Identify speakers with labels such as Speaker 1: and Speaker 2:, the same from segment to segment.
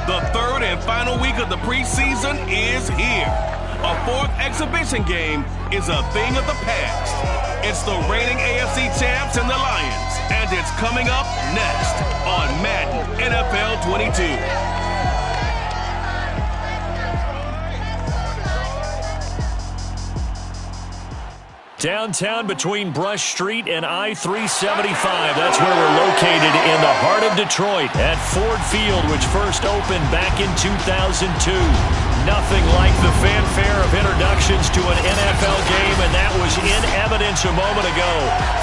Speaker 1: The third and final week of the preseason is here. A fourth exhibition game is a thing of the past. It's the reigning AFC champs and the Lions, and it's coming up next on Madden NFL 22.
Speaker 2: Downtown between Brush Street and I-375. That's where we're located in the heart of Detroit at Ford Field, which first opened back in 2002. Nothing like the fanfare of introductions to an NFL game, and that was in evidence a moment ago.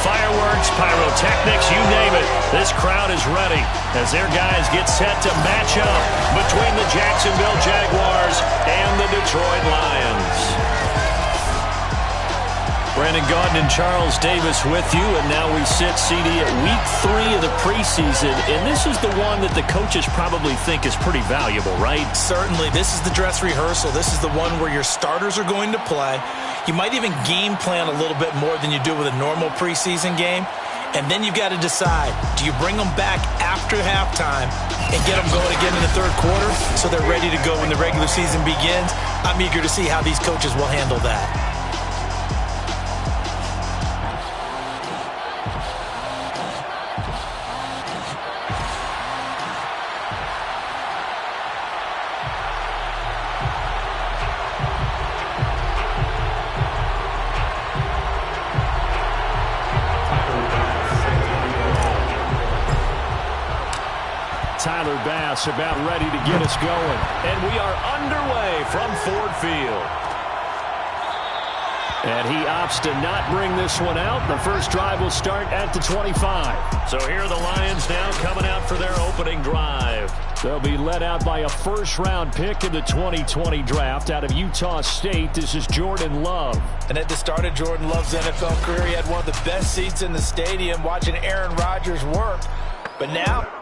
Speaker 2: Fireworks, pyrotechnics, you name it. This crowd is ready as their guys get set to match up between the Jacksonville Jaguars and the Detroit Lions. Brandon Gaudin and Charles Davis with you, and now we sit, CD, at week 3 of the preseason, and this is the one that the coaches probably think is pretty valuable, right?
Speaker 3: Certainly. This is the dress rehearsal. This is the one where your starters are going to play. You might even game plan a little bit more than you do with a normal preseason game, and then you've got to decide, do you bring them back after halftime and get them going again in the third quarter so they're ready to go when the regular season begins? I'm eager to see how these coaches will handle that.
Speaker 2: Tyler Bass about ready to get us going. And we are underway from Ford Field. And he opts to not bring this one out. The first drive will start at the 25. So here are the Lions now coming out for their opening drive. They'll be led out by a first-round pick in the 2020 draft out of Utah State. This is Jordan Love.
Speaker 3: And at the start of Jordan Love's NFL career, he had one of the best seats in the stadium watching Aaron Rodgers work. But now...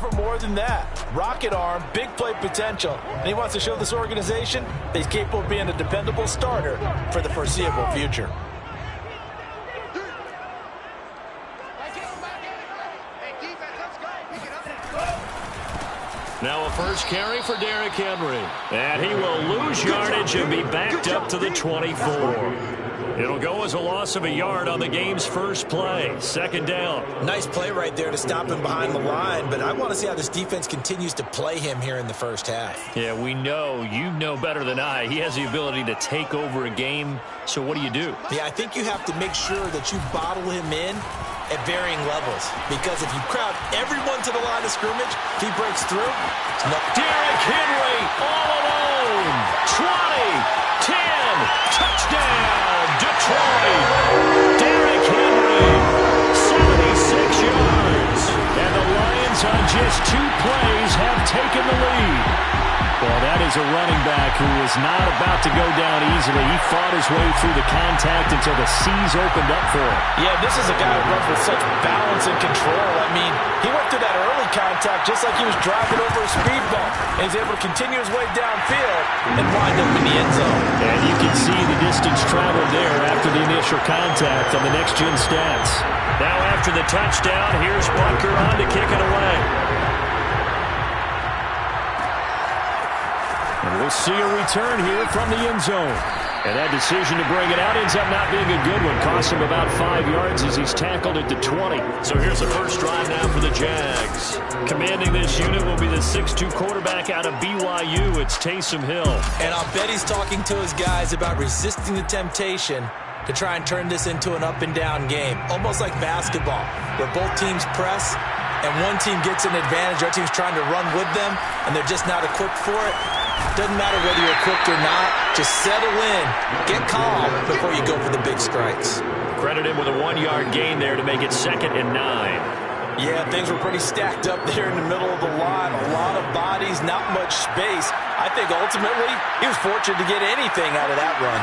Speaker 3: for more than that. Rocket arm, big play potential. And he wants to show this organization that he's capable of being a dependable starter for the foreseeable future.
Speaker 2: Now a first carry for Derrick Henry. And he will lose yardage and be backed up to the 24. It'll go as a loss of a yard on the game's first play. Second down.
Speaker 3: Nice play right there to stop him behind the line, but I want to see how this defense continues to play him here in the first half.
Speaker 2: Yeah, we know. You know better than I. He has the ability to take over a game. So what do you do?
Speaker 3: Yeah, I think you have to make sure that you bottle him in at varying levels, because if you crowd everyone to the line of scrimmage, if he breaks through, it's no.
Speaker 2: Derrick Henry all alone. 20, 10, touchdown, Detroit. Derrick Henry, 76 yards. And the Lions on just 2 plays have taken the lead. Well, that is a running back who is not about to go down easily. He fought his way through the contact until the seas opened up for him.
Speaker 3: Yeah, this is a guy who runs with such balance and control. I mean, he went through that early contact just like he was driving over a speed bump. And he's able to continue his way downfield and wind up in the end zone.
Speaker 2: And you can see the distance traveled there after the initial contact on the next-gen stats. Now after the touchdown, here's Butker on to kick it away. And we'll see a return here from the end zone. And that decision to bring it out ends up not being a good one. Cost him about 5 yards as he's tackled at the 20. So here's the first drive now for the Jags. Commanding this unit will be the 6'2 quarterback out of BYU. It's Taysom Hill.
Speaker 3: And I'll bet he's talking to his guys about resisting the temptation to try and turn this into an up-and-down game. Almost like basketball, where both teams press, and one team gets an advantage, other team's trying to run with them, and they're just not equipped for it. Doesn't matter whether you're equipped or not. Just settle in, get calm before you go for the big strikes.
Speaker 2: Credit him with a 1-yard gain there to make it 2nd and 9.
Speaker 3: Yeah, things were pretty stacked up there in the middle of the line. A lot of bodies, not much space. I think ultimately he was fortunate to get anything out of that run.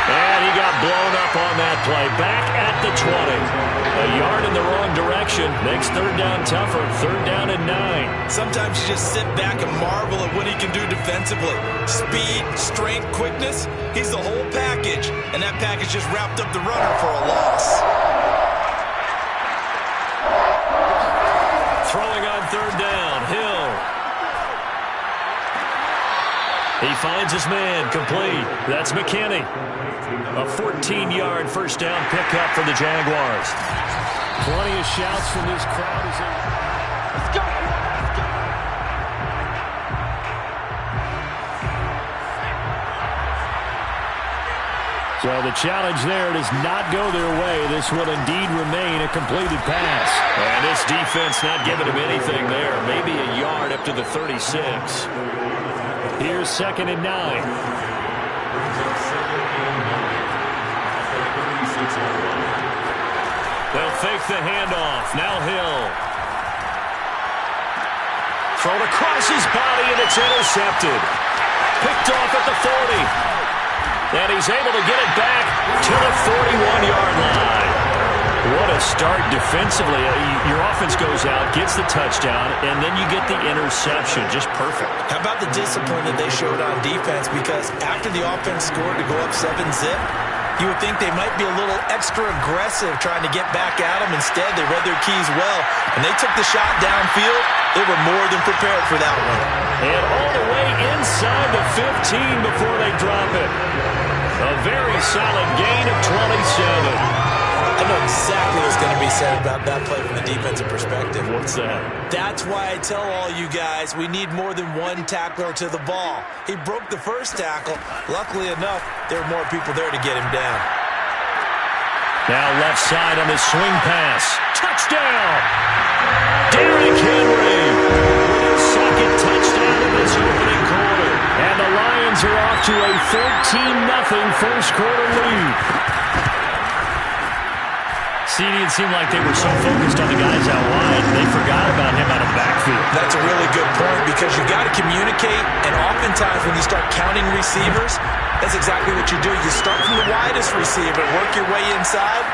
Speaker 2: And he got blown up on that play. Back at the 20. A yard in the wrong direction. Makes third down tougher. 3rd down and 9.
Speaker 3: Sometimes you just sit back and marvel at what he can do defensively. Speed, strength, quickness. He's the whole package. And that package just wrapped up the runner for a loss.
Speaker 2: Throwing on 3rd down. Hill. He finds his man. Complete. That's McKinney. A 14-yard first down pickup for the Jaguars. Plenty of shouts from this crowd as they... Let's go! So the challenge there does not go their way. This will indeed remain a completed pass. And this defense not giving him anything there. Maybe a yard up to the 36. Here's 2nd and 9. They'll fake the handoff. Now Hill. Thrown across his body, and it's intercepted. Picked off at the 40. And he's able to get it back to the 41-yard line. What a start defensively. Your offense goes out, gets the touchdown, and then you get the interception. Just perfect.
Speaker 3: How about the discipline that they showed on defense? Because after the offense scored to go up 7-zip, you would think they might be a little extra aggressive trying to get back at them. Instead, they read their keys well, and they took the shot downfield. They were more than prepared for that one.
Speaker 2: And all the way inside the 15 before they drop it. A very solid gain of 27.
Speaker 3: I know exactly what's going to be said about that play from the defensive perspective.
Speaker 2: What's that?
Speaker 3: That's why I tell all you guys we need more than one tackler to the ball. He broke the first tackle. Luckily enough, there were more people there to get him down.
Speaker 2: Now left side on the swing pass. Touchdown! Derrick Henry with his 2nd touchdown in this opening quarter. And the Lions are off to a 13-0 first quarter lead. It seemed like they were so focused on the guys out wide, they forgot about him out of the backfield.
Speaker 3: That's a really good point because you got to communicate, and oftentimes when you start counting receivers, that's exactly what you do. You start from the widest receiver, work your way inside,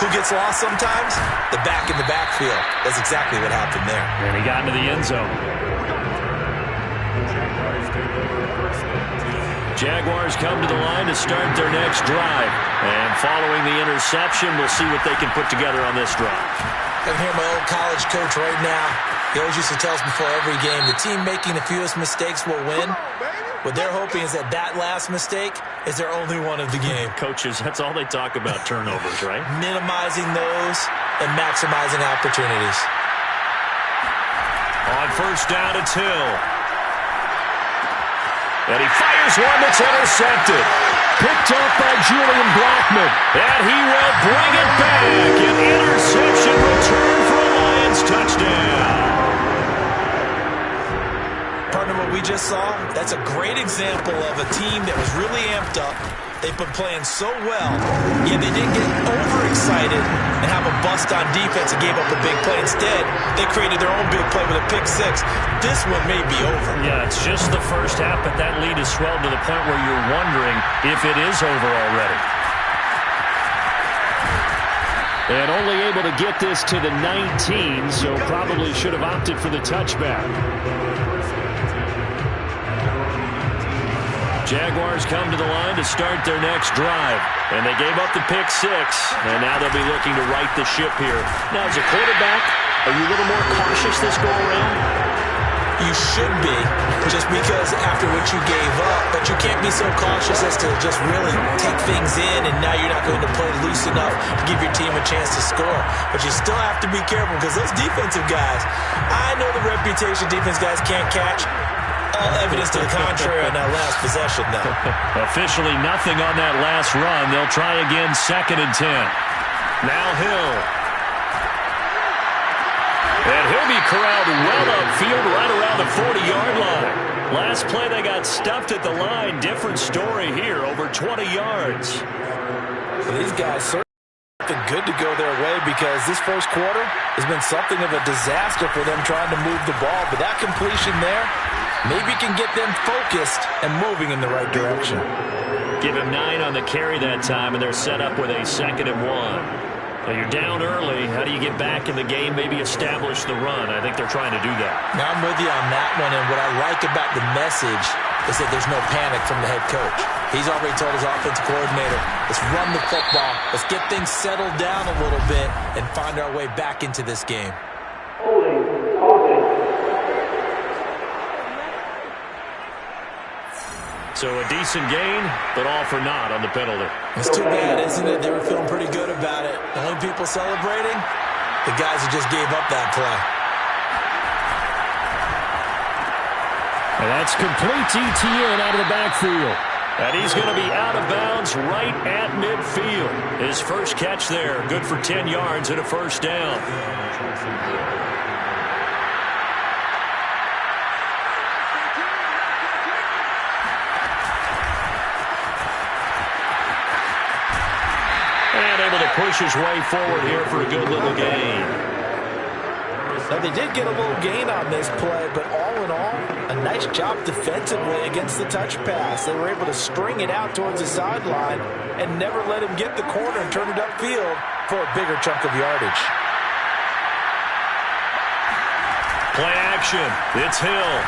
Speaker 3: Who gets lost sometimes? The back in the backfield. That's exactly what happened there.
Speaker 2: And he got into the end zone. Jaguars come to the line to start their next drive. And following the interception, we'll see what they can put together on this drive.
Speaker 3: I can hear my old college coach right now. He always used to tell us before every game, the team making the fewest mistakes will win. What they're hoping is that last mistake is their only one of the game.
Speaker 2: Coaches, that's all they talk about, turnovers, right?
Speaker 3: Minimizing those and maximizing opportunities.
Speaker 2: On first down, it's Hill. And he fires one that's intercepted. Picked up by Julian Blackmon. And he will bring it back. An interception return for a Lions touchdown.
Speaker 3: Partner, what we just saw, that's a great example of a team that was really amped up. They've been playing so well, yet they didn't get overexcited and have a bust on defense and gave up a big play. Instead, they created their own big play with a pick six. This one may be over.
Speaker 2: Yeah, it's just the first half, but that lead has swelled to the point where you're wondering if it is over already. And only able to get this to the 19, so probably should have opted for the touchback. Jaguars come to the line to start their next drive. And they gave up the pick six, and now they'll be looking to right the ship here. Now, as a quarterback, are you a little more cautious this go-around?
Speaker 3: You should be, just because after what you gave up, but you can't be so cautious as to just really take things in, and now you're not going to play loose enough to give your team a chance to score. But you still have to be careful, because those defensive guys, I know the reputation defense guys can't catch. All evidence to the contrary on that last possession, though.
Speaker 2: Officially nothing on that last run. They'll try again, 2nd and 10. Now Hill. And he'll be corralled well upfield right around the 40-yard line. Last play, they got stuffed at the line. Different story here, over 20 yards.
Speaker 3: Well, these guys certainly something good to go their way, because this first quarter has been something of a disaster for them trying to move the ball. But that completion there maybe can get them focused and moving in the right direction.
Speaker 2: Give him 9 on the carry that time, and they're set up with a 2nd and 1. Now you're down early. How do you get back in the game, maybe establish the run? I think they're trying to do that.
Speaker 3: Now I'm with you on that one, and what I like about the message is that there's no panic from the head coach. He's already told his offensive coordinator, let's run the football, let's get things settled down a little bit and find our way back into this game.
Speaker 2: So a decent gain, but all for naught on the penalty.
Speaker 3: It's too bad, isn't it? They were feeling pretty good about it. The only people celebrating, the guys who just gave up that play.
Speaker 2: And that's complete ETN out of the backfield. And he's going to be out of bounds right at midfield. His first catch there, good for 10 yards and a first down. Push his way forward here for a good little gain.
Speaker 3: Now, they did get a little gain on this play, but all in all, a nice job defensively against the touch pass. They were able to string it out towards the sideline and never let him get the corner and turn it upfield for a bigger chunk of yardage.
Speaker 2: Play action. It's Hill.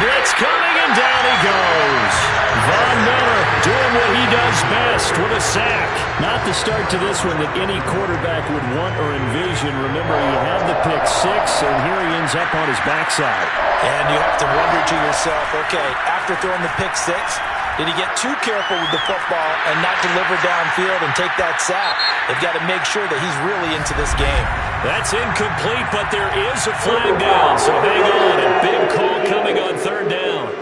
Speaker 2: Blitz coming, and down he goes. Von Miller doing what he does best with a sack. Not the start to this one that any quarterback would want or envision. Remember, he had the pick six, and here he ends up on his backside.
Speaker 3: And you have to wonder to yourself, okay, after throwing the pick six, did he get too careful with the football and not deliver downfield and take that sack? They've got to make sure that he's really into this game.
Speaker 2: That's incomplete, but there is a flag down, so hang on. A big call coming on 3rd down.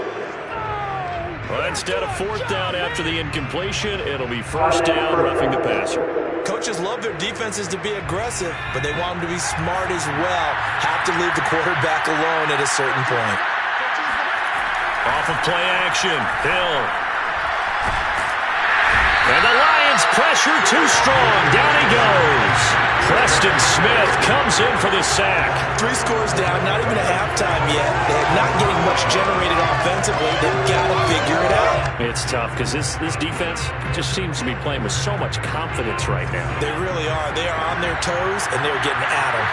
Speaker 2: Well, instead of 4th down after the incompletion, it'll be 1st down, roughing the passer.
Speaker 3: Coaches love their defenses to be aggressive, but they want them to be smart as well. Have to leave the quarterback alone at a certain point.
Speaker 2: Off of play action, Hill. And the Lions pressure too strong. Down he goes. Preston Smith comes in for the sack.
Speaker 3: 3 scores down, not even at halftime yet. They're not getting much generated offensively. They've got to figure it out.
Speaker 2: It's tough because this defense just seems to be playing with so much confidence right now.
Speaker 3: They really are. They are on their toes, and they're getting at them.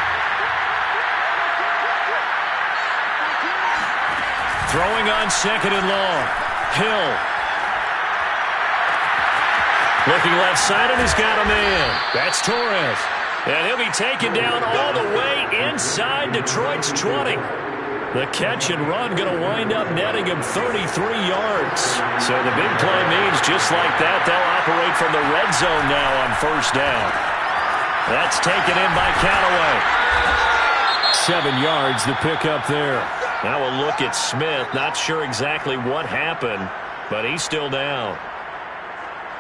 Speaker 2: Throwing on 2nd and long. Hill. Looking left side, and he's got a man. That's Torres. And he'll be taken down all the way inside Detroit's 20. The catch and run going to wind up netting him 33 yards. So the big play means just like that, they'll operate from the red zone now on 1st down. That's taken in by Callaway. 7 yards the pick up there. Now we'll look at Smith. Not sure exactly what happened, but he's still down.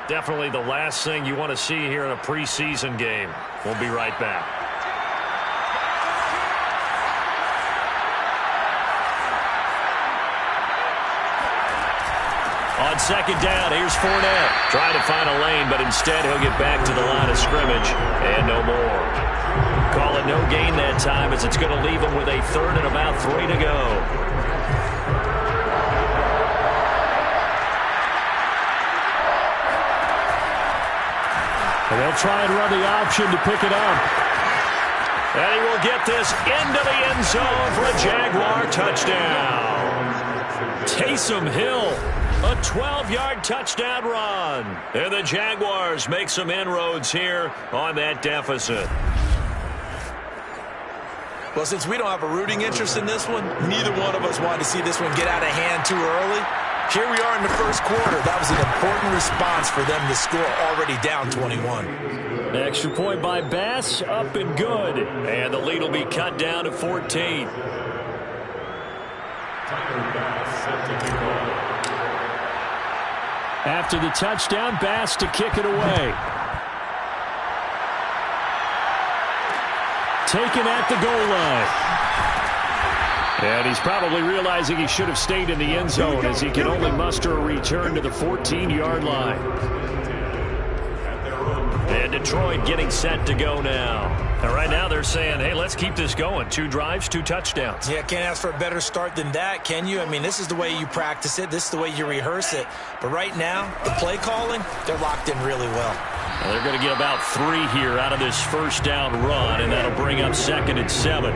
Speaker 2: Definitely the last thing you want to see here in a preseason game. We'll be right back. On 2nd down, here's Fournette. Trying to find a lane, but instead he'll get back to the line of scrimmage and no more. Call it no gain that time as it's going to leave him with a 3rd and about 3 to go. And they'll try and run the option to pick it up. And he will get this into the end zone for a Jaguar touchdown. Taysom Hill, a 12-yard touchdown run. And the Jaguars make some inroads here on that deficit.
Speaker 3: Well, since we don't have a rooting interest in this one, neither one of us wanted to see this one get out of hand too early. Here we are in the 1st quarter. That was an important response for them to score, already down 21.
Speaker 2: Extra point by Bass, up and good. And the lead will be cut down to 14. After the touchdown, Bass to kick it away. Taken at the goal line. And he's probably realizing he should have stayed in the end zone as he can only muster a return to the 14-yard line. And Detroit getting set to go now. And right now they're saying, hey, let's keep this going. 2 drives, 2 touchdowns.
Speaker 3: Yeah, can't ask for a better start than that, can you? I mean, this is the way you practice it. This is the way you rehearse it. But right now, the play calling, they're locked in really well.
Speaker 2: Well, they're going to get about 3 here out of this 1st down run, and that'll bring up 2nd and 7.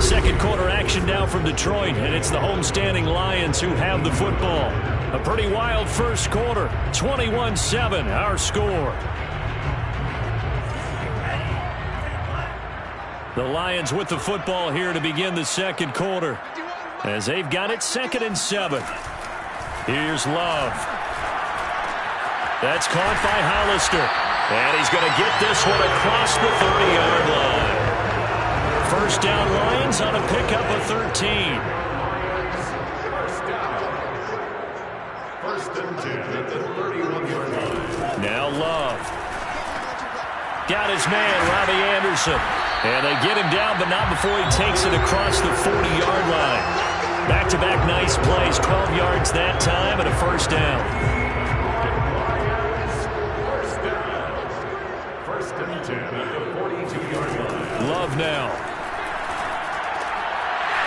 Speaker 2: Second quarter action now from Detroit, and it's the homestanding Lions who have the football. A pretty wild 1st quarter, 21-7, our score. The Lions with the football here to begin the 2nd quarter, as they've got it 2nd and 7. Here's Love. That's caught by Hollister, and he's going to get this one across the 30-yard line. 1st down Lions on a pickup of 13.
Speaker 4: 1st and 10 at the 31-yard line.
Speaker 2: Now Love. Got his man, Robbie Anderson. And they get him down, but not before he takes it across the 40-yard line. Back-to-back nice plays, 12 yards that time, and a 1st down.
Speaker 4: 1st and 10 at the 42-yard line.
Speaker 2: Love now.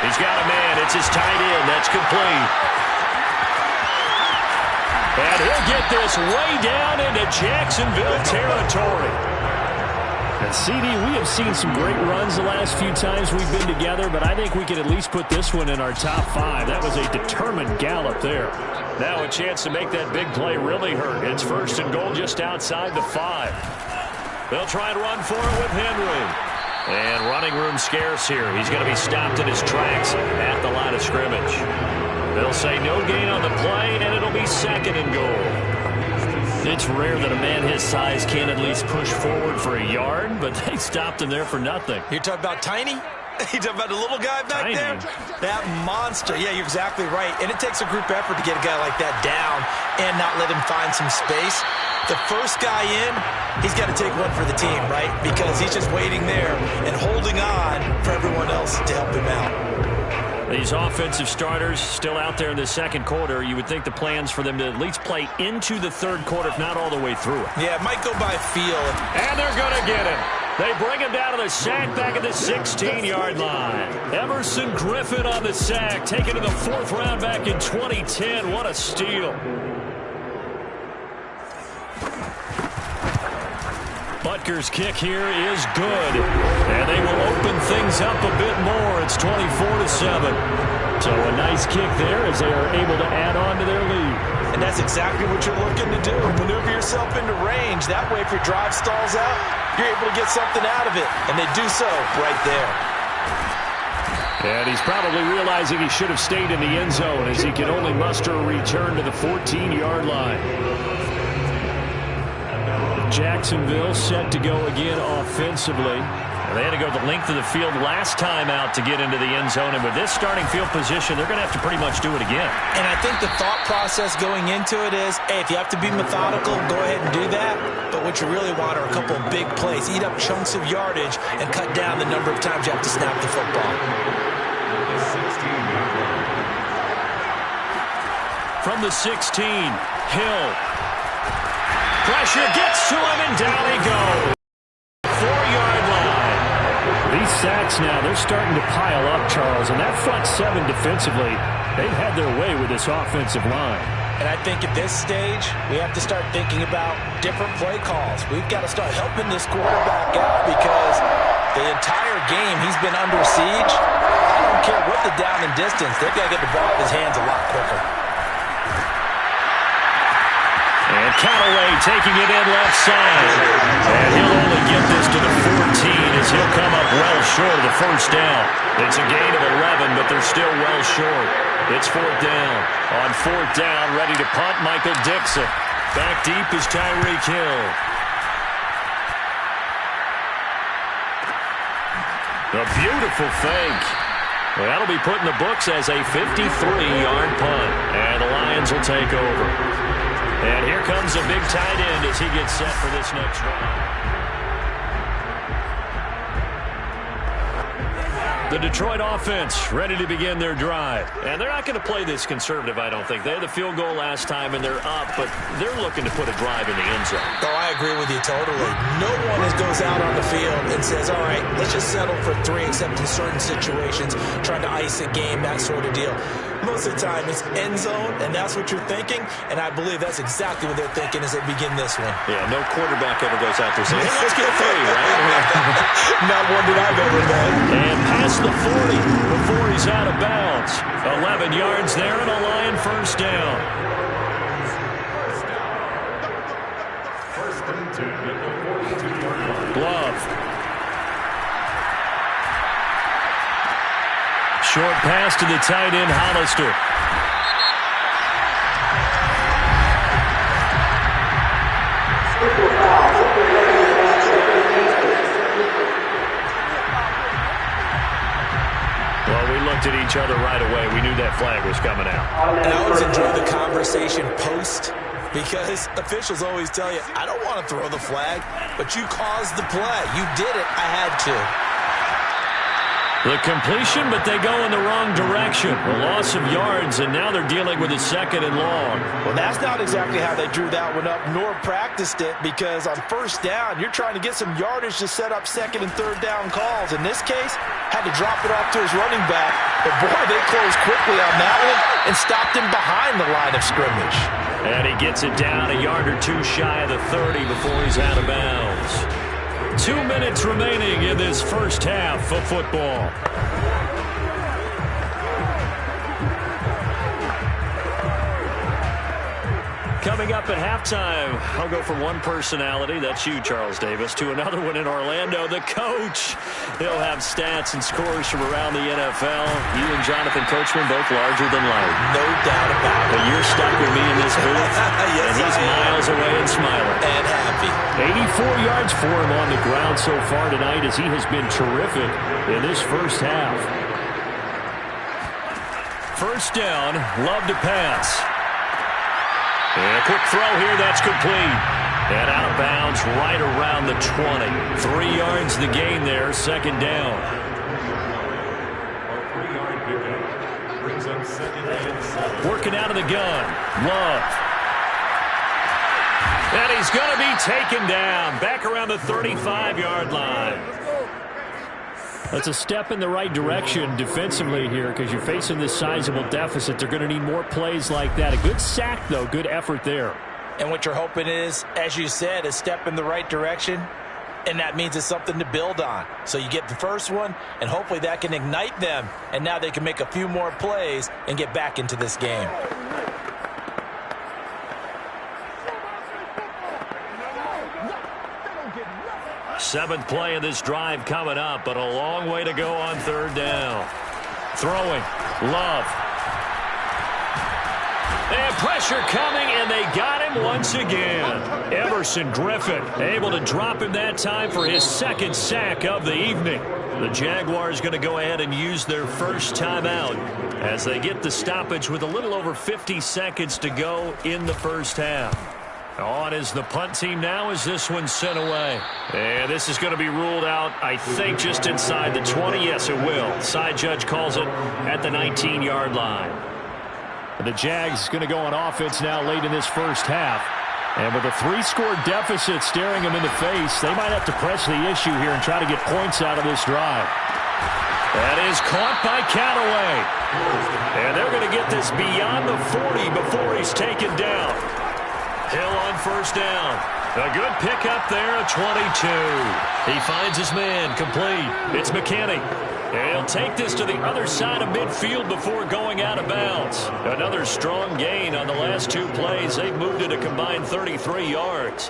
Speaker 2: He's got a man. It's his tight end. That's complete. And he'll get this way down into Jacksonville territory. And CD, we have seen some great runs the last few times we've been together, but I think we can at least put this one in our top 5. That was a determined gallop there. Now a chance to make that big play really hurt. It's 1st and goal just outside the 5. They'll try and run for it with Henry. And running room scarce here. He's going to be stopped in his tracks at the line of scrimmage. They'll say no gain on the play, and it'll be 2nd and goal. It's rare that a man his size can at least push forward for a yard, but they stopped him there for nothing.
Speaker 3: You're talking about Tiny? You talking about the little guy back
Speaker 2: Tiny.
Speaker 3: there? That monster. Yeah, you're exactly right. And it takes a group effort to get a guy like that down and not let him find some space. The first guy in, he's got to take one for the team, right? Because he's just waiting there and holding on for everyone else to help him out.
Speaker 2: These offensive starters still out there in the second quarter. You would think the plans for them to at least play into the third quarter, if not all the way through it.
Speaker 3: Yeah, it might go by feel.
Speaker 2: And they're going to get him. They bring him down to the sack back at the 16-yard line. Emerson Griffin on the sack, taken in the 4th round back in 2010. What a steal. Butker's kick here is good. And they will open things up a bit more. It's 24-7. So a nice kick there as they are able to add on to their lead.
Speaker 3: And that's exactly what you're looking to do. Maneuver yourself into range. That way, if your drive stalls out, you're able to get something out of it. And they do so right there.
Speaker 2: And he's probably realizing he should have stayed in the end zone as he can only muster a return to the 14-yard line. Jacksonville set to go again offensively. They had to go the length of the field last time out to get into the end zone. And with this starting field position, they're going to have to pretty much do it again.
Speaker 3: And I think the thought process going into it is, hey, if you have to be methodical, go ahead and do that. But what you really want are a couple of big plays. Eat up chunks of yardage and cut down the number of times you have to snap the football.
Speaker 2: From the 16, Hill. Pressure gets to him, and down he goes. 4-yard line. These sacks now, they're starting to pile up, Charles. And that front 7 defensively, they've had their way with this offensive line.
Speaker 3: And I think at this stage, we have to start thinking about different play calls. We've got to start helping this quarterback out because the entire game he's been under siege. I don't care what the down and distance, they've got to get the ball in his hands a lot quicker.
Speaker 2: And Callaway taking it in left side. And he'll only get this to the 14 as he'll come up well short of the first down. It's a gain of 11, but they're still well short. It's 4th down. On 4th down, ready to punt, Michael Dixon. Back deep is Tyreek Hill. A beautiful fake. Well, that'll be put in the books as a 53-yard punt. And the Lions will take over. And here comes a big tight end as he gets set for this next round. The Detroit offense ready to begin their drive. And they're not going to play this conservative, I don't think. They had the field goal last time, and they're up, but they're looking to put a drive in the end zone.
Speaker 3: Oh, I agree with you totally. No one goes out on the field and says, all right, let's just settle for 3, except in certain situations, trying to ice a game, that sort of deal. Most of the time, it's end zone, and that's what you're thinking, and I believe that's exactly what they're thinking as they begin this one.
Speaker 2: Yeah, no quarterback ever goes out there saying, hey, let's get 3, right?
Speaker 3: Not one that I've ever met.
Speaker 2: And past the 40 before he's out of bounds. 11 yards there and a Lion first down. Glove. Short pass to the tight end, Hollister. Well, we looked at each other right away. We knew that flag was coming out.
Speaker 3: And I always enjoy the conversation post because officials always tell you, I don't want to throw the flag, but you caused the play. You did it. I had to.
Speaker 2: The completion, but they go in the wrong direction. A loss of yards, and now they're dealing with a 2nd and long.
Speaker 3: Well, that's not exactly how they drew that one up, nor practiced it, because on first down, you're trying to get some yardage to set up 2nd and 3rd down calls. In this case, had to drop it off to his running back. But, boy, they closed quickly on that one and stopped him behind the line of scrimmage.
Speaker 2: And he gets it down a yard or 2 shy of the 30 before he's out of bounds. 2 minutes remaining in this first half of football. Coming up at halftime, I'll go from one personality, that's you, Charles Davis, to another one in Orlando, the coach. He'll have stats and scores from around the NFL. You and Jonathan Coachman both larger than life.
Speaker 3: No doubt about it.
Speaker 2: But you're stuck with me in this booth,
Speaker 3: yes,
Speaker 2: and he's miles away and smiling.
Speaker 3: And happy.
Speaker 2: 84 yards for him on the ground so far tonight as he has been terrific in this first half. First down, Love to pass. And a quick throw here, that's complete. And out of bounds right around the 20. 3 yards the gain there, 2nd down.
Speaker 4: brings up second and 7.
Speaker 2: Working out of the gun. Love. And he's going to be taken down. Back around the 35-yard line. That's a step in the right direction defensively here because you're facing this sizable deficit. They're going to need more plays like that. A good sack, though. Good effort there.
Speaker 3: And what you're hoping is, as you said, a step in the right direction. And that means it's something to build on. So you get the first one, and hopefully that can ignite them. And now they can make a few more plays and get back into this game.
Speaker 2: Seventh play of this drive coming up, but a long way to go on third down. Throwing. Love. And pressure coming, and they got him once again. Emerson Griffin able to drop him that time for his second sack of the evening. The Jaguars going to go ahead and use their first timeout as they get the stoppage with a little over 50 seconds to go in the first half. On is the punt team now as this one's sent away. And this is going to be ruled out, I think, just inside the 20. Yes, it will. Side judge calls it at the 19-yard line. The Jags going to go on offense now late in this first half. And with a 3-score deficit staring them in the face, they might have to press the issue here and try to get points out of this drive. That is caught by Callaway. And they're going to get this beyond the 40 before he's taken down. Hill on first down. A good pickup there at 22. He finds his man complete. It's McKinney. And he'll take this to the other side of midfield before going out of bounds. Another strong gain on the last two plays. They've moved it a combined 33 yards.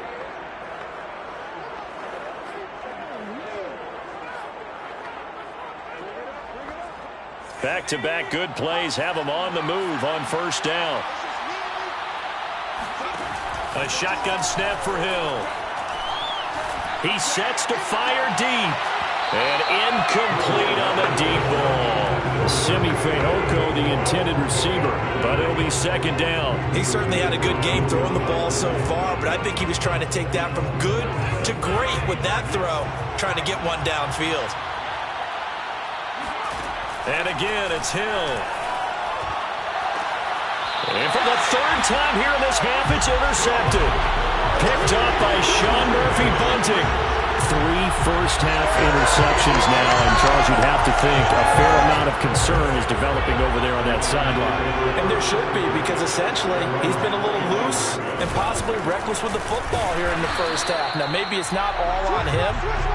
Speaker 2: Back-to-back good plays have them on the move on first down. A shotgun snap for Hill. He sets to fire deep. And incomplete on the deep ball. Simi Fehoko, the intended receiver, but it'll be second down.
Speaker 3: He certainly had a good game throwing the ball so far, but I think he was trying to take that from good to great with that throw, trying to get one downfield.
Speaker 2: And again, it's Hill. And for the third time here in this half, it's intercepted. Picked up by Sean Murphy-Bunting. 3 first-half interceptions now, and Charles, you'd have to think a fair amount of concern is developing over there on that sideline.
Speaker 3: And there should be, because essentially he's been a little loose and possibly reckless with the football here in the first half. Now, maybe it's not all on him,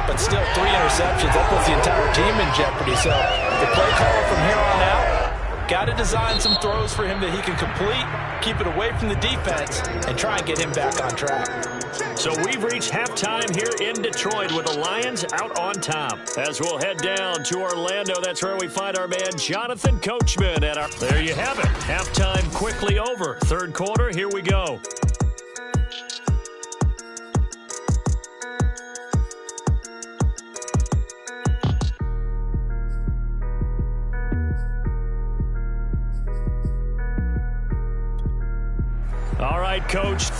Speaker 3: but still 3 interceptions. That puts the entire team in jeopardy. So the play caller from here on out, got to design some throws for him that he can complete, keep it away from the defense, and try and get him back on track.
Speaker 2: So we've reached halftime here in Detroit with the Lions out on top. As we'll head down to Orlando, that's where we find our man Jonathan Coachman. There you have it. Halftime quickly over. Third quarter, here we go. All right, Coach,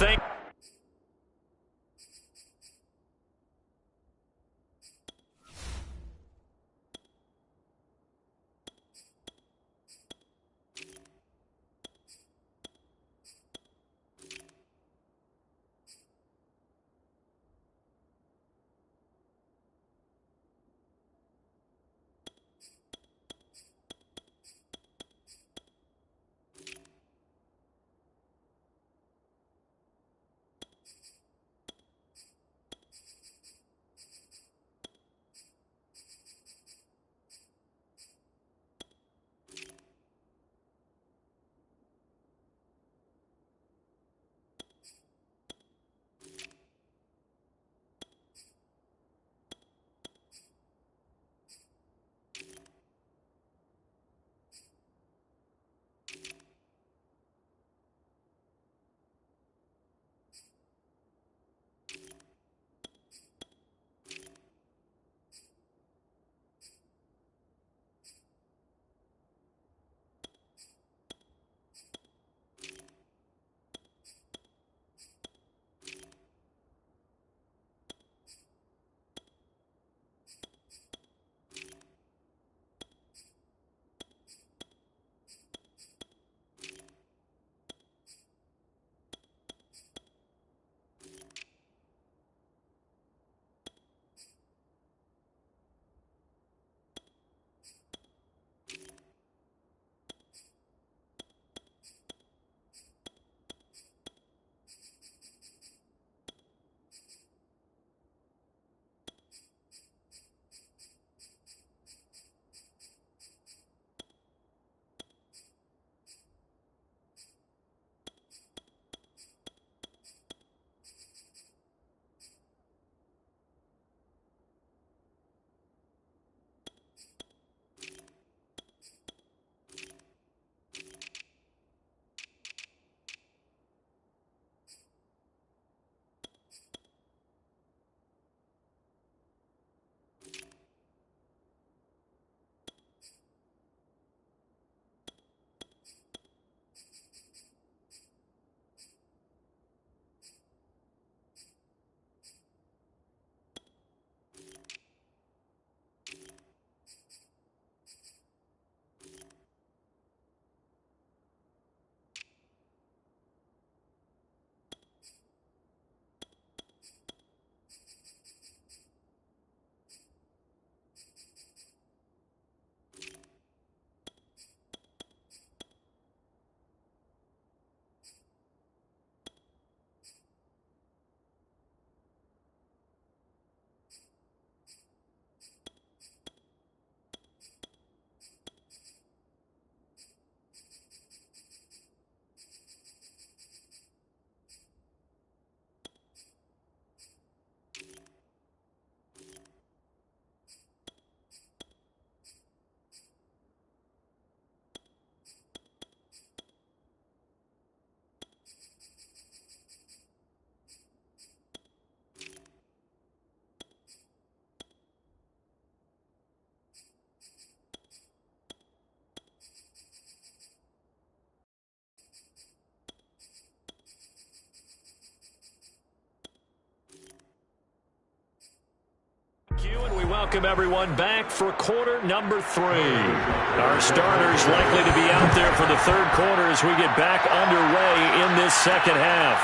Speaker 2: welcome everyone back for quarter number 3. Our starters likely to be out there for the third quarter as we get back underway in this second half.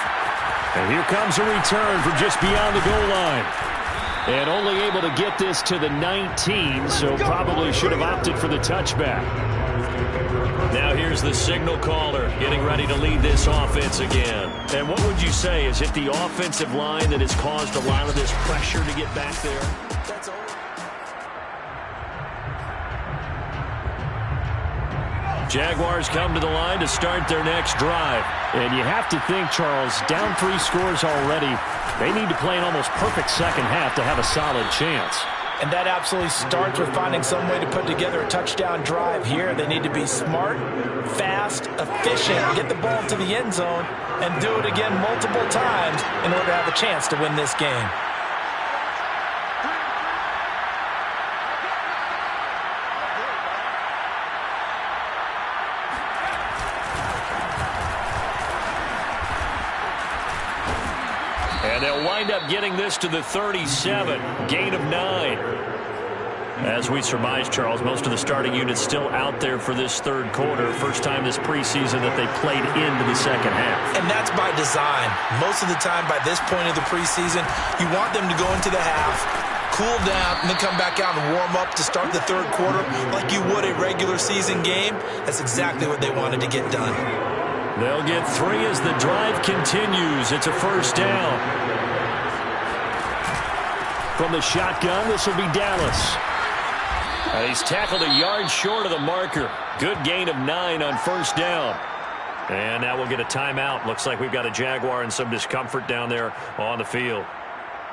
Speaker 2: And here comes a return from just beyond the goal line. And only able to get this to the 19, so probably should have opted for the touchback. Now here's the signal caller getting ready to lead this offense again. And what would you say? Is it the offensive line that has caused a lot of this pressure to get back there? Jaguars come to the line to start their next drive. And you have to think, Charles, down 3 scores already. They need to play an almost perfect second half to have a solid chance.
Speaker 3: And that absolutely starts with finding some way to put together a touchdown drive here. They need to be smart, fast, efficient, get the ball to the end zone, and do it again multiple times in order to have a chance to win this game.
Speaker 2: And they'll wind up getting this to the 37, gain of 9. As we surmise, Charles, most of the starting units still out there for this third quarter. First time this preseason that they played into the second half.
Speaker 3: And that's by design. Most of the time by this point of the preseason, you want them to go into the half, cool down, and then come back out and warm up to start the third quarter like you would a regular season game. That's exactly what they wanted to get done.
Speaker 2: They'll get 3 as the drive continues. It's a first down. From the shotgun, this will be Dallas. And he's tackled a yard short of the marker. Good gain of 9 on first down. And now we'll get a timeout. Looks like we've got a Jaguar and some discomfort down there on the field.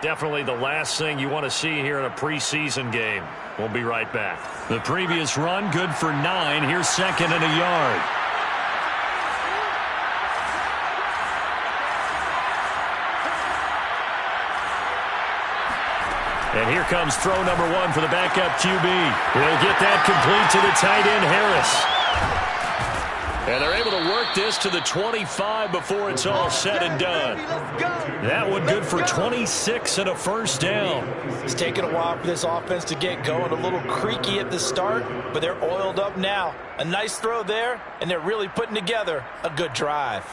Speaker 2: Definitely the last thing you want to see here in a preseason game. We'll be right back. The previous run, good for 9. Here's second and a yard. And here comes throw number 1 for the backup QB. He'll get that complete to the tight end, Harris. And they're able to work this to the 25 before it's all said and done. That one good for 26 and a first down.
Speaker 3: It's taken a while for this offense to get going. A little creaky at the start, but they're oiled up now. A nice throw there, and they're really putting together a good drive.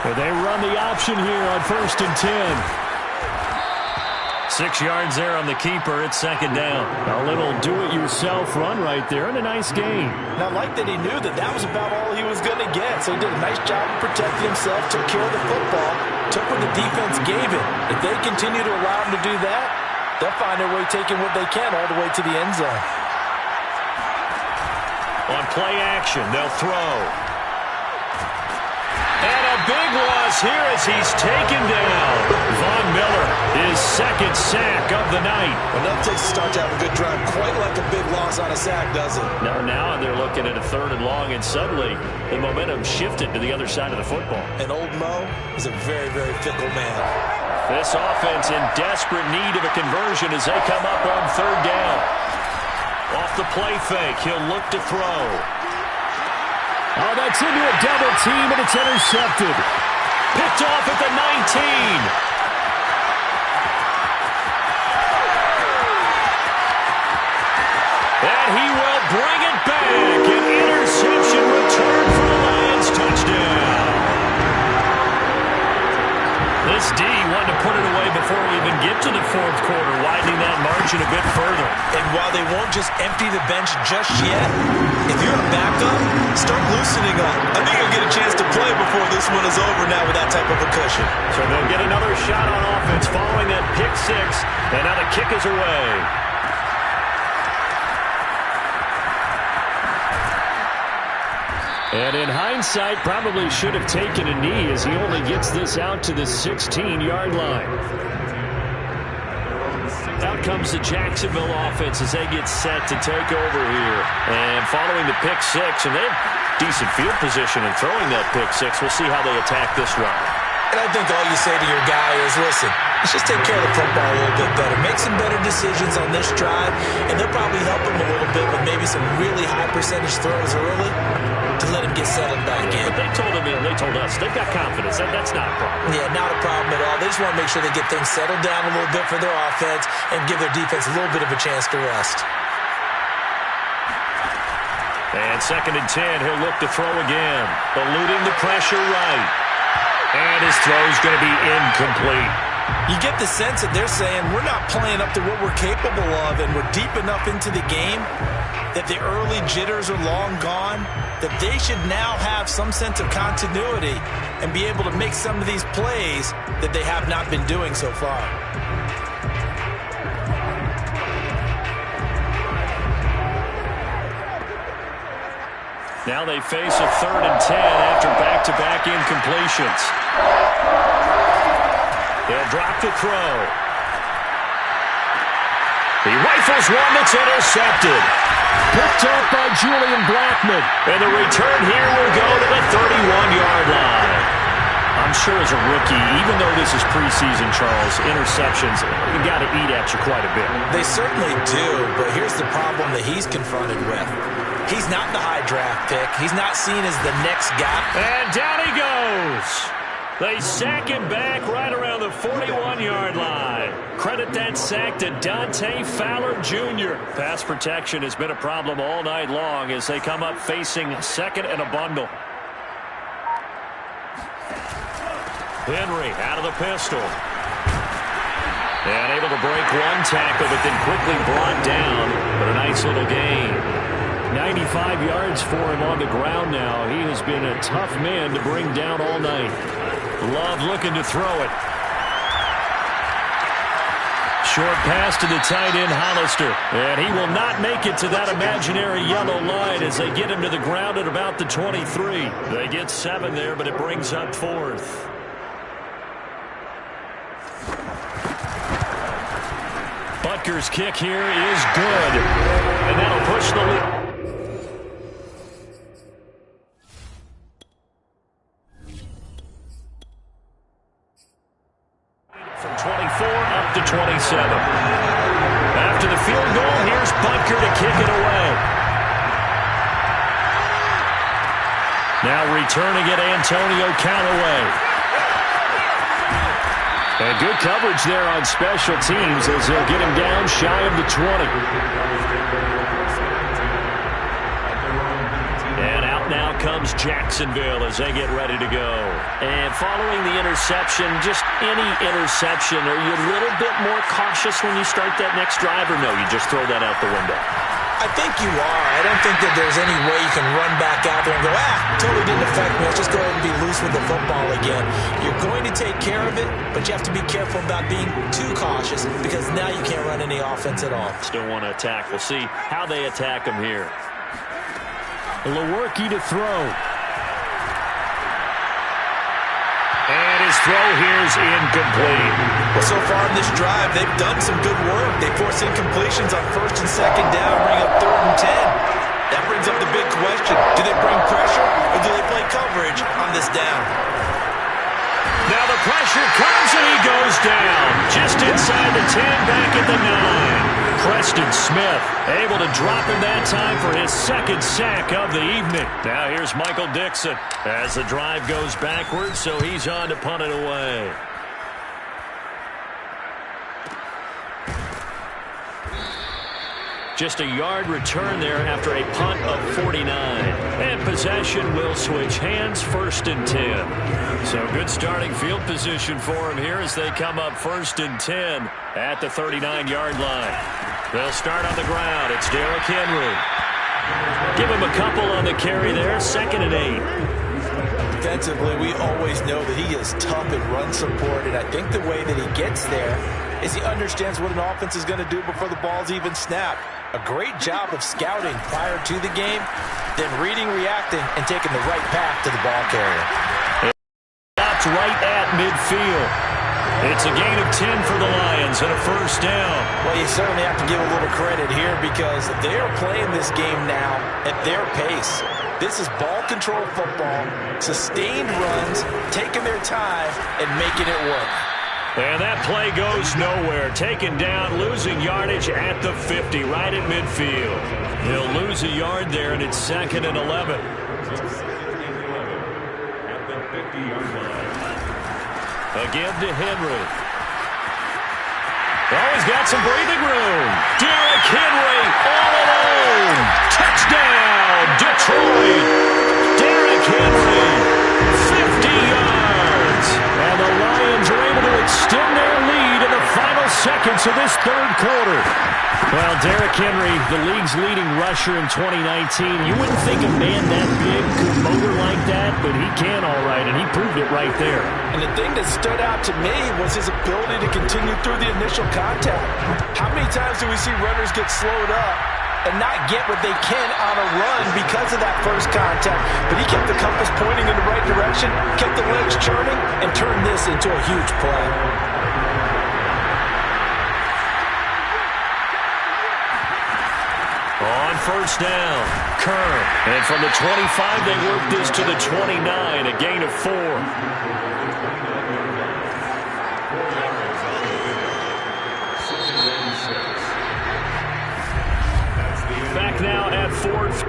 Speaker 2: And they run the option here on 1st and 10. 6 yards there on the keeper. It's second down. A little do-it-yourself run right there and a nice gain.
Speaker 3: And I like that he knew that that was about all he was going to get. So he did a nice job of protecting himself, took care of the football, took what the defense gave him. If they continue to allow him to do that, they'll find their way taking what they can all the way to the end zone.
Speaker 2: On play action, they'll throw. And a big loss here as he's taken down. Von Miller, his second sack of the night.
Speaker 3: Enough takes to start to have a good drive. Quite like a big loss on a sack, does it?
Speaker 2: Now they're looking at a 3rd and long, and suddenly the momentum shifted to the other side of the football.
Speaker 3: And old Mo is a very, very fickle man.
Speaker 2: This offense in desperate need of a conversion as they come up on 3rd down. Off the play fake, he'll look to throw. Oh, that's into a double team, and it's intercepted. Picked off at the 19. And he will bring it back. An interception return for the Lions. Touchdown. This D wanted to put it away before we even get to the 4th quarter, widening that margin a bit further.
Speaker 3: And while they won't just empty the bench just yet, if you're a backup, start loosening up. I think you'll get a chance to play before this one is over now with that type of a cushion.
Speaker 2: So they'll get another shot on offense following that pick 6, and now the kick is away. And in hindsight, probably should have taken a knee as he only gets this out to the 16-yard line. Out comes the Jacksonville offense as they get set to take over here. And following the pick 6, and they have decent field position in throwing that pick 6. We'll see how they attack this run.
Speaker 3: And I think all you say to your guy is, listen, Let's just take care of the football a little bit better. Make some better decisions on this drive, and they'll probably help him a little bit with maybe some really high percentage throws early to let him get settled back in.
Speaker 2: But they told us they've got confidence. That's not a problem.
Speaker 3: Yeah, not a problem at all. They just want to make sure they get things settled down a little bit for their offense and give their defense a little bit of a chance to rest.
Speaker 2: And 2nd and 10, he'll look to throw again. Eluding the pressure right. And his throw's going to be incomplete.
Speaker 3: You get the sense that they're saying we're not playing up to what we're capable of, and we're deep enough into the game that the early jitters are long gone, that they should now have some sense of continuity and be able to make some of these plays that they have not been doing so far.
Speaker 2: Now they face a 3rd and 10 after back-to-back incompletions. They'll drop the throw. He rifles one that's intercepted. Picked up by Julian Blackman. And the return here will go to the 31-yard line. I'm sure as a rookie, even though this is preseason, Charles, interceptions, you got to eat at you quite a bit.
Speaker 3: They certainly do, but here's the problem that he's confronted with. He's not the high draft pick. He's not seen as the next guy.
Speaker 2: And down he goes. They sack him back right around the 41-yard line. Credit that sack to Dante Fowler Jr. Pass protection has been a problem all night long as they come up facing 2nd and a bundle. Henry out of the pistol. And able to break one tackle, but then quickly brought down. But a nice little gain. 95 yards for him on the ground now. He has been a tough man to bring down all night. Love looking to throw it. Short pass to the tight end, Hollister. And he will not make it to that imaginary yellow line as they get him to the ground at about the 23. They get 7 there, but it brings up 4th. Butker's kick here is good. And that'll push the lead. From 24 up to 27. After the field goal, here's Butker to kick it away. Now returning it, Antonio Callaway. And good coverage there on special teams as they'll get him down shy of the 20. And out now comes Jacksonville as they get ready to go. And following the interception, just any interception, are you a little bit more cautious when you start that next drive, or no, you just throw that out the window?
Speaker 3: I think you are. I don't think that there's any way you can run back out there and go, totally didn't affect me. Let's just go ahead and be loose with the football again. You're going to take care of it, but you have to be careful about being too cautious because now you can't run any offense at all.
Speaker 2: Still want to attack. We'll see how they attack him here. Lewerke to throw. And his throw here is incomplete.
Speaker 3: Well, so far in this drive, they've done some good work. They force incompletions on 1st and 2nd down, bring up 3rd and 10. That brings up the big question. Do they bring pressure or do they play coverage on this down?
Speaker 2: Now the pressure comes and he goes down. Just inside the 10, back at the 9. Preston Smith able to drop him that time for his 2nd sack of the evening. Now here's Michael Dixon as the drive goes backwards, so he's on to punt it away. Just a yard return there after a punt of 49. And possession will switch hands, 1st and 10. So good starting field position for him here as they come up 1st and 10 at the 39-yard line. They'll start on the ground. It's Derrick Henry. Give him a couple on the carry there, 2nd and 8.
Speaker 3: Defensively, we always know that he is tough in run support, and I think the way that he gets there is he understands what an offense is going to do before the ball's even snapped. A great job of scouting prior to the game, then reading, reacting, and taking the right path to the ball carrier.
Speaker 2: Stops right at midfield. It's a gain of 10 for the Lions and a 1st down.
Speaker 3: Well, you certainly have to give a little credit here because they are playing this game now at their pace. This is ball control football, sustained runs, taking their time, and making it work.
Speaker 2: And that play goes nowhere. Taken down, losing yardage at the 50, right at midfield. He'll lose a yard there, and it's 2nd and 11. Again to Henry. Oh, he's got some breathing room. Derrick Henry all alone. Touchdown, Detroit. Derrick Henry, 50 yards. And the Lions are able to extend their lead in the final seconds of this third quarter. Well, Derrick Henry, the league's leading rusher in 2019. You wouldn't think a man that big could motor like that, but he can all right, and he proved it right there.
Speaker 3: And the thing that stood out to me was his ability to continue through the initial contact. How many times do we see runners get slowed up and not get what they can on a run because of that first contact? But he kept the compass pointing in the right direction, kept the legs churning, and turned this into a huge play.
Speaker 2: On first down, Kerr. And from the 25, they work this to the 29, a gain of 4. Back now at 4th.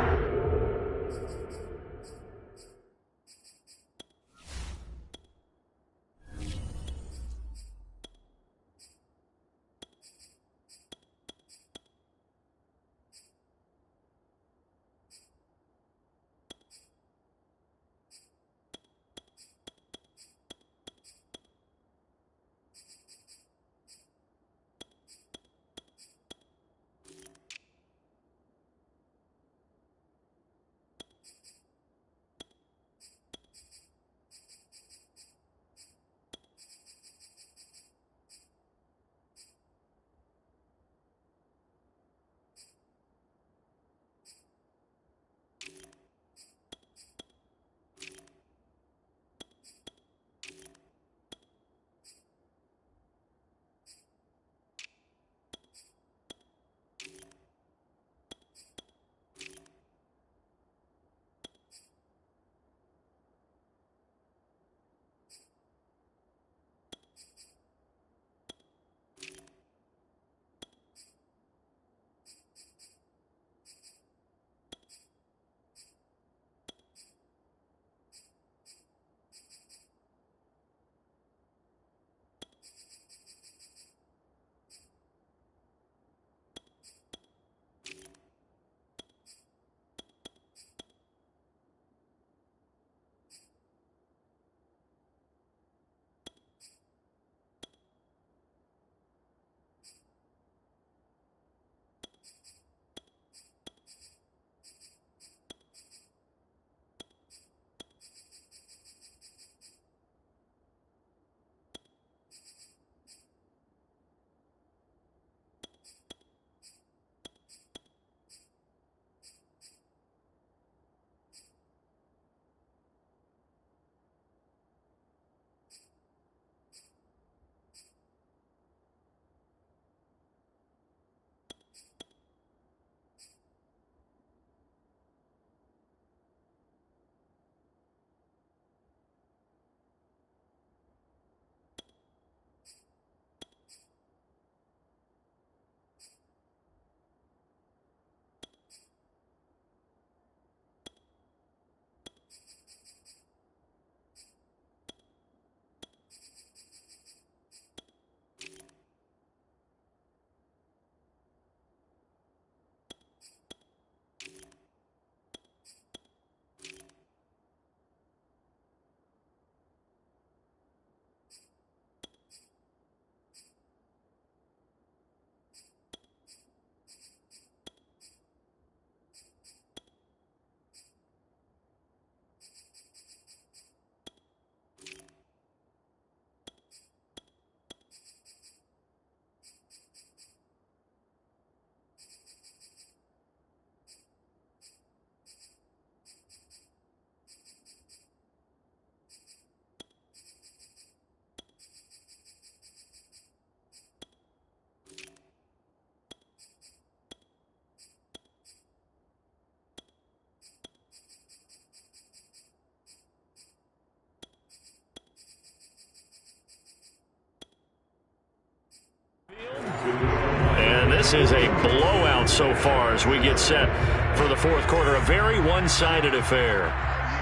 Speaker 2: This is a blowout so far as we get set for the fourth quarter. A very one-sided affair.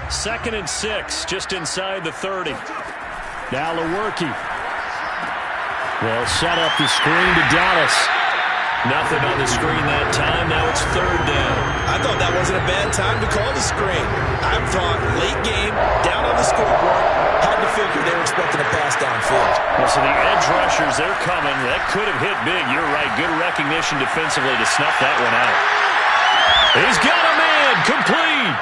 Speaker 2: 2nd and 6, just inside the 30. Now Lewerke. They'll set up the screen to Dallas. Nothing on the screen that time. Now it's 3rd down.
Speaker 3: I thought that wasn't a bad time to call the screen. I thought late game, down on the scoreboard, had to figure they were expecting a pass downfield.
Speaker 2: Well, so the edge rushers, they're coming. That could have hit big. You're right. Good recognition defensively to snuff that one out. He's got a man. Complete.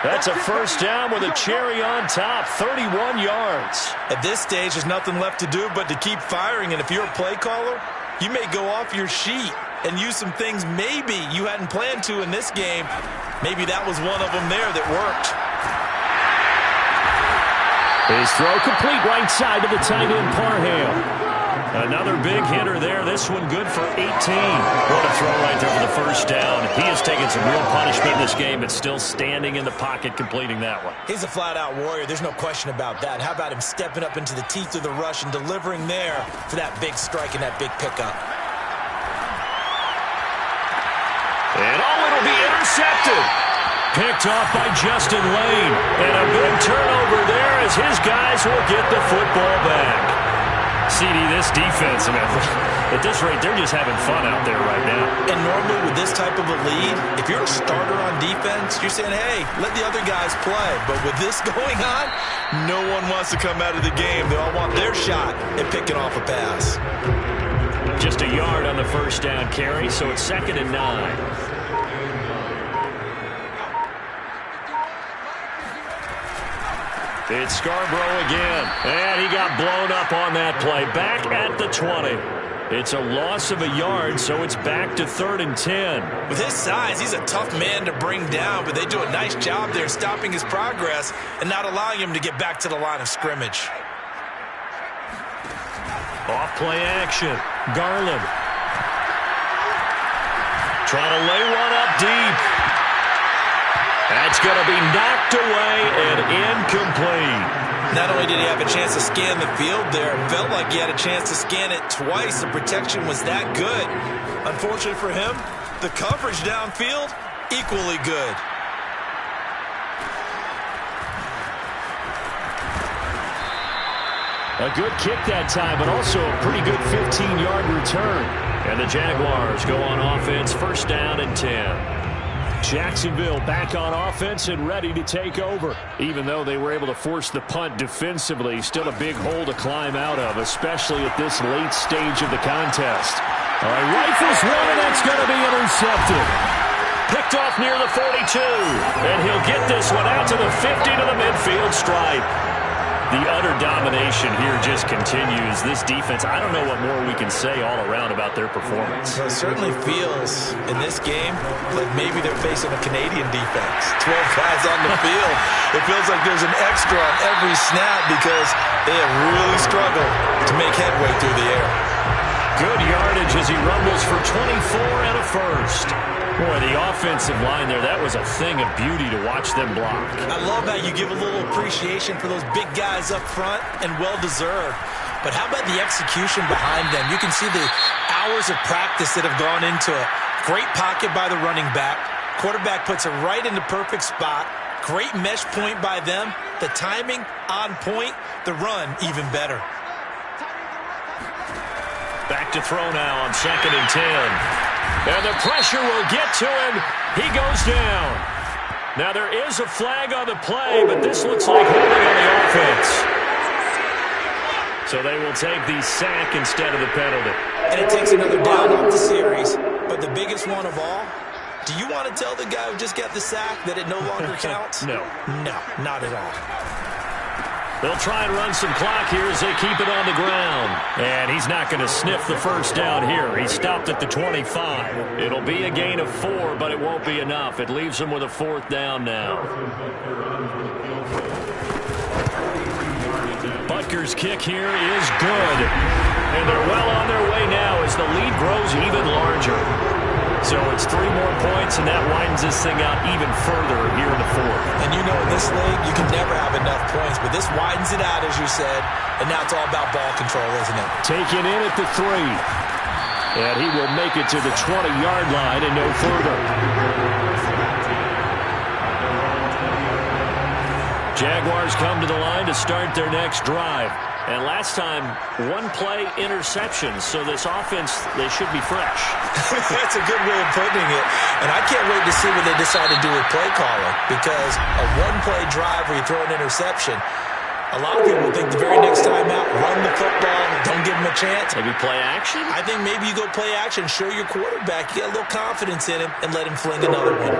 Speaker 2: That's a 1st down with a cherry on top. 31 yards.
Speaker 3: At this stage, there's nothing left to do but to keep firing. And if you're a play caller, you may go off your sheet and use some things maybe you hadn't planned to in this game. Maybe that was one of them there that worked.
Speaker 2: His throw complete right side to the tight end Parham. Another big hitter there. This one good for 18. What a throw right there for the 1st down. He has taken some real punishment in this game, but still standing in the pocket completing that one.
Speaker 3: He's a flat-out warrior. There's no question about that. How about him stepping up into the teeth of the rush and delivering there for that big strike and that big pickup.
Speaker 2: And it'll be intercepted. Picked off by Justin Lane. And a big turnover there as his guys will get the football back. CD, this defense, at this rate, they're just having fun out there right now.
Speaker 3: And normally with this type of a lead, if you're a starter on defense, you're saying, hey, let the other guys play. But with this going on, no one wants to come out of the game. They all want their shot at picking off a pass.
Speaker 2: Just a yard on the 1st down carry, so it's 2nd and 9. It's Scarborough again, and he got blown up on that play. Back at the 20. It's a loss of a yard, so it's back to 3rd and 10.
Speaker 3: With his size, he's a tough man to bring down, but they do a nice job there stopping his progress and not allowing him to get back to the line of scrimmage.
Speaker 2: Off play action. Garland. Trying to lay one up deep. That's going to be knocked away and incomplete.
Speaker 3: Not only did he have a chance to scan the field there, it felt like he had a chance to scan it twice. The protection was that good. Unfortunately for him, the coverage downfield, equally good.
Speaker 2: A good kick that time, but also a pretty good 15-yard return. And the Jaguars go on offense, 1st down and 10. Jacksonville back on offense and ready to take over. Even though they were able to force the punt defensively, still a big hole to climb out of, especially at this late stage of the contest. All right, rifles one, and that's going to be intercepted. Picked off near the 42, and he'll get this one out to the 50 to the midfield stripe. The utter domination here just continues. This defense, I don't know what more we can say all around about their performance.
Speaker 3: Well, it certainly feels in this game like maybe they're facing a Canadian defense. 12 guys on the field. It feels like there's an extra on every snap because they have really struggled to make headway through the air.
Speaker 2: Good yardage as he rumbles for 24 and a 1st. Boy, the offensive line there, that was a thing of beauty to watch them block.
Speaker 3: I love how you give a little appreciation for those big guys up front, and well-deserved. But how about the execution behind them? You can see the hours of practice that have gone into it. Great pocket by the running back. Quarterback puts it right in the perfect spot. Great mesh point by them. The timing on point. The run even better.
Speaker 2: Back to throw now on 2nd and 10. And the pressure will get to him. He goes down. Now there is a flag on the play, but this looks like holding on the offense. So they will take the sack instead of the penalty.
Speaker 3: And it takes another down off the series. But the biggest one of all, do you want to tell the guy who just got the sack that it no longer counts?
Speaker 2: No.
Speaker 3: No, not at all.
Speaker 2: They'll try and run some clock here as they keep it on the ground. And he's not going to sniff the 1st down here. He stopped at the 25. It'll be a gain of 4, but it won't be enough. It leaves him with a 4th down now. Butker's kick here is good. And they're well on their way now as the lead grows even larger. So it's 3 more points, and that widens this thing out even further here in the 4th.
Speaker 3: And you know in this league, you can never have enough points, but this widens it out, as you said, and now it's all about ball control, isn't it?
Speaker 2: Taken in at the 3. And he will make it to the 20-yard line and no further. Jaguars come to the line to start their next drive. And last time, one-play interception. So this offense, they should be fresh.
Speaker 3: That's a good way of putting it. And I can't wait to see what they decide to do with play calling. Because a one-play drive where you throw an interception, a lot of people think the very next time out, run the football, don't give them a chance.
Speaker 2: Maybe play action?
Speaker 3: I think maybe you go play action, show your quarterback, you get a little confidence in him, and let him fling another one.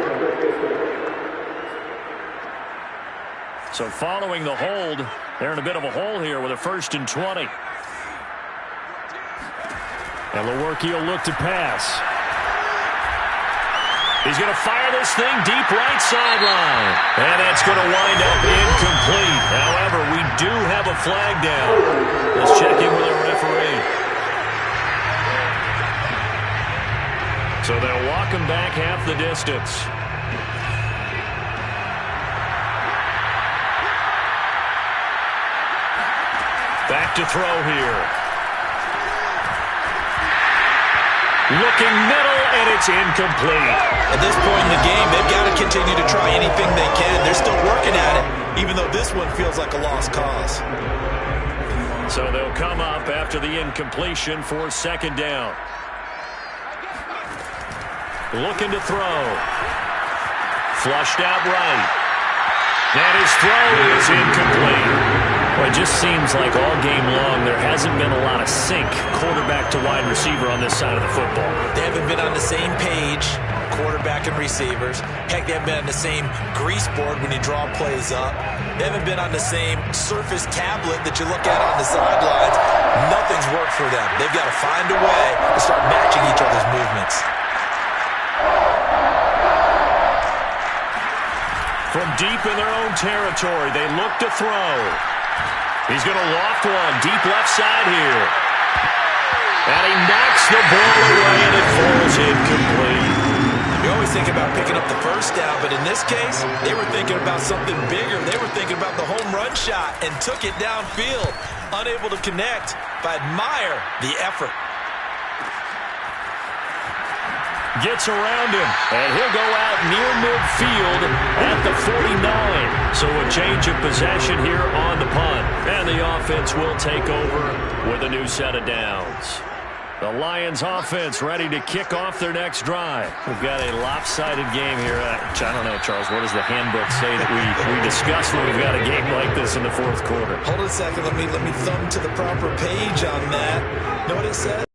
Speaker 2: So following the hold, they're in a bit of a hole here with a 1st and 20. And Lewerke will look to pass. He's going to fire this thing deep right sideline. And that's going to wind up incomplete. However, we do have a flag down. Let's check in with our referee. So they'll walk him back half the distance. Back to throw here. Looking middle, and it's incomplete.
Speaker 3: At this point in the game, they've got to continue to try anything they can. They're still working at it, even though this one feels like a lost cause.
Speaker 2: So they'll come up after the incompletion for 2nd down. Looking to throw. Flushed out right. And his throw is incomplete. Well, it just seems like all game long there hasn't been a lot of sync quarterback to wide receiver on this side of the football.
Speaker 3: They haven't been on the same page, quarterback and receivers. Heck, they haven't been on the same grease board when you draw plays up. They haven't been on the same surface tablet that you look at on the sidelines. Nothing's worked for them. They've got to find a way to start matching each other's movements.
Speaker 2: From deep in their own territory, they look to throw. He's going to loft one deep left side here. And he knocks the ball away, and it falls incomplete.
Speaker 3: You always think about picking up the first down, but in this case, they were thinking about something bigger. They were thinking about the home run shot and took it downfield. Unable to connect, but Meyer, the effort.
Speaker 2: Gets around him, and he'll go out near midfield at the 49. So a change of possession here on the punt. And the offense will take over with a new set of downs. The Lions offense ready to kick off their next drive. We've got a lopsided game here. I don't know, Charles, what does the handbook say that we discuss when we've got a game like this in the 4th quarter?
Speaker 3: Hold on a second. Let me thumb to the proper page on that. Know what it says?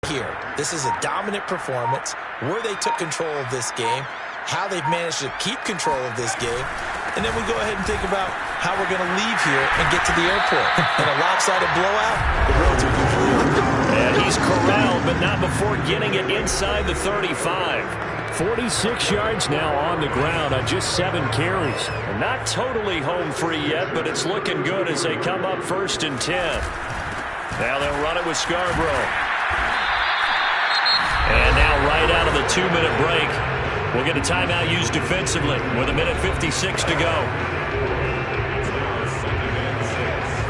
Speaker 3: Here, this is a dominant performance, where they took control of this game, how they've managed to keep control of this game, and then we go ahead and think about how we're going to leave here and get to the airport. In a lopsided blowout, the roads are usually open.
Speaker 2: And he's corralled, but not before getting it inside the 35. 46 yards now on the ground on just 7 carries. And not totally home free yet, but it's looking good as they come up 1st and 10. Now they'll run it with Scarborough. And now right out of the 2-minute break, we'll get a timeout used defensively with 1:56 to go.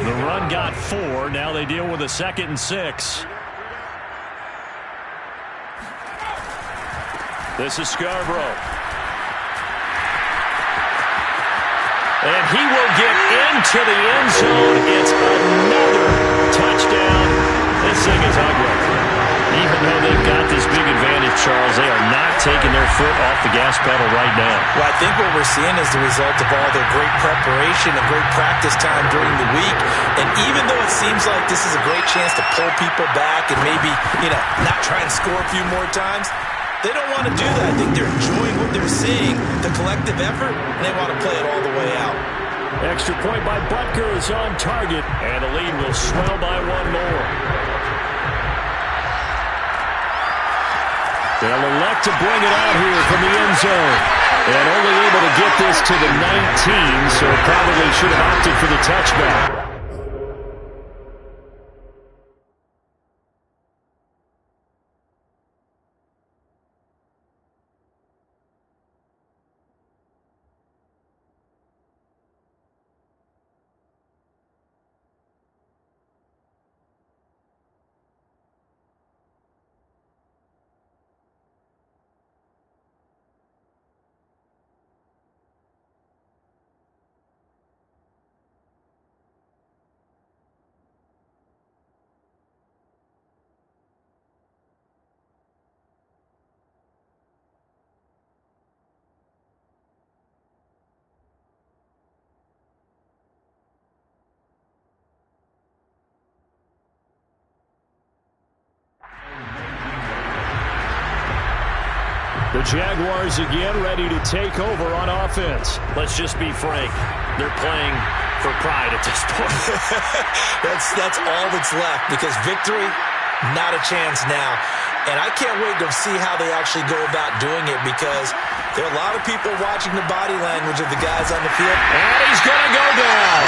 Speaker 2: The run got 4. Now they deal with a 2nd and 6. This is Scarborough. And he will get into the end zone. It's another touchdown. This thing is ugly. Even though they've got this big advantage, Charles, they are not taking their foot off the gas pedal right now.
Speaker 3: Well, I think what we're seeing is the result of all their great preparation and great practice time during the week. And even though it seems like this is a great chance to pull people back and maybe, not try and score a few more times, they don't want to do that. I think they're enjoying what they're seeing, the collective effort, and they want to play it all the way out.
Speaker 2: Extra point by Butker is on target, and the lead will swell by 1 more. They'll elect to bring it out here from the end zone. And only able to get this to the 19, so probably should have opted for the touchback. The Jaguars again ready to take over on offense. Let's just be frank. They're playing for pride at this point.
Speaker 3: That's all that's left, because victory, not a chance now. And I can't wait to see how they actually go about doing it, because there are a lot of people watching the body language of the guys on the field.
Speaker 2: And he's going to go down.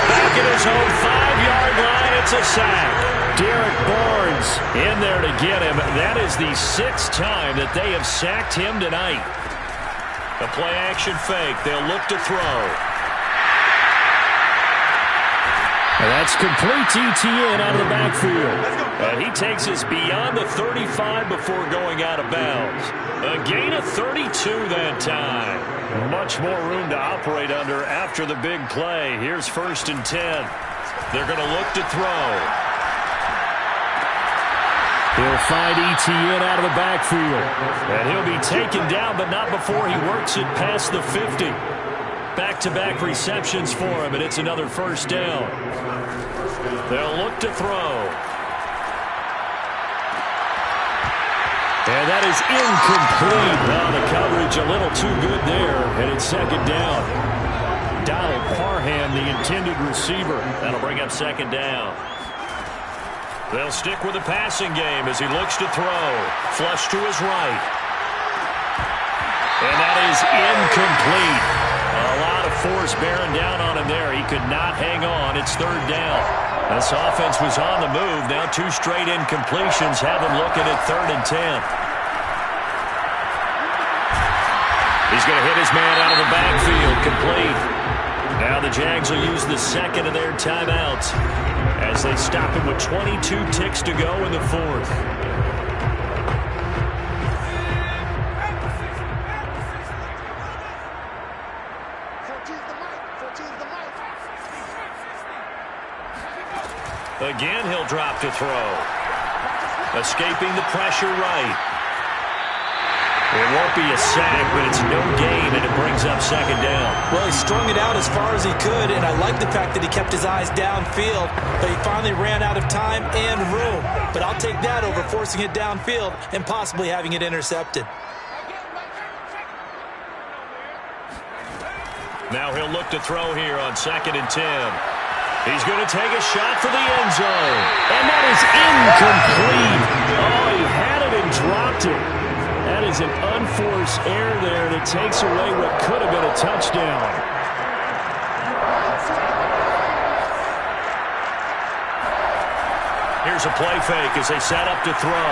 Speaker 2: Back at his own 5-yard line, it's a sack. Derek Barnes in there to get him. That is the 6th time that they have sacked him tonight. The play-action fake. They'll look to throw. And that's complete ETN out of the backfield. And he takes us beyond the 35 before going out of bounds. A gain of 32 that time. Much more room to operate under after the big play. Here's 1st and 10. They're going to look to throw. He'll find ETN out of the backfield. And he'll be taken down, but not before he works it past the 50. Back-to-back receptions for him, and it's another 1st down. They'll look to throw. And that is incomplete. Oh, the coverage a little too good there, and it's 2nd down. Donald Parham, the intended receiver. That'll bring up 2nd down. They'll stick with the passing game as he looks to throw. Flush to his right. And that is incomplete. A lot of force bearing down on him there. He could not hang on. It's 3rd down. This offense was on the move. Now 2 straight incompletions have him looking at 3rd and 10. He's going to hit his man out of the backfield. Complete. Now the Jags will use the 2nd of their timeouts as they stop him with 22 ticks to go in the 4th. Again, he'll drop to throw. Escaping the pressure right. It won't be a sack, but it's no gain, and it brings up 2nd down.
Speaker 3: Well, he strung it out as far as he could, and I like the fact that he kept his eyes downfield, but he finally ran out of time and room. But I'll take that over forcing it downfield and possibly having it intercepted.
Speaker 2: Now he'll look to throw here on 2nd and 10. He's going to take a shot for the end zone. And that is incomplete. Oh, he had it and dropped it. That is an unforced error there, and it takes away what could have been a touchdown. Here's a play fake as they set up to throw.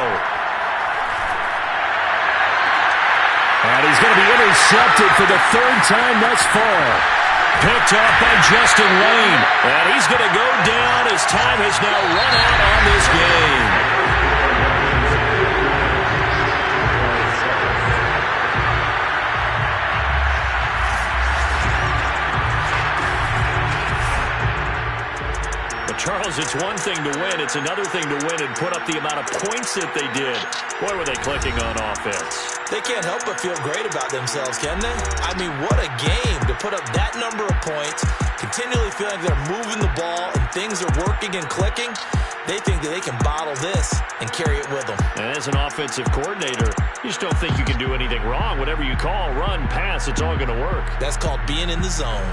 Speaker 2: And he's going to be intercepted for the 3rd time thus far. Picked up by Justin Lane. And he's going to go down as time has now run out on this game. Charles, it's one thing to win. It's another thing to win and put up the amount of points that they did. Boy, were they clicking on offense.
Speaker 3: They can't help but feel great about themselves, can they? I mean, what a game to put up that number of points, continually feeling they're moving the ball and things are working and clicking. They think that they can bottle this and carry it with them.
Speaker 2: And as an offensive coordinator, you just don't think you can do anything wrong. Whatever you call, run, pass, it's all going to work.
Speaker 3: That's called being in the zone.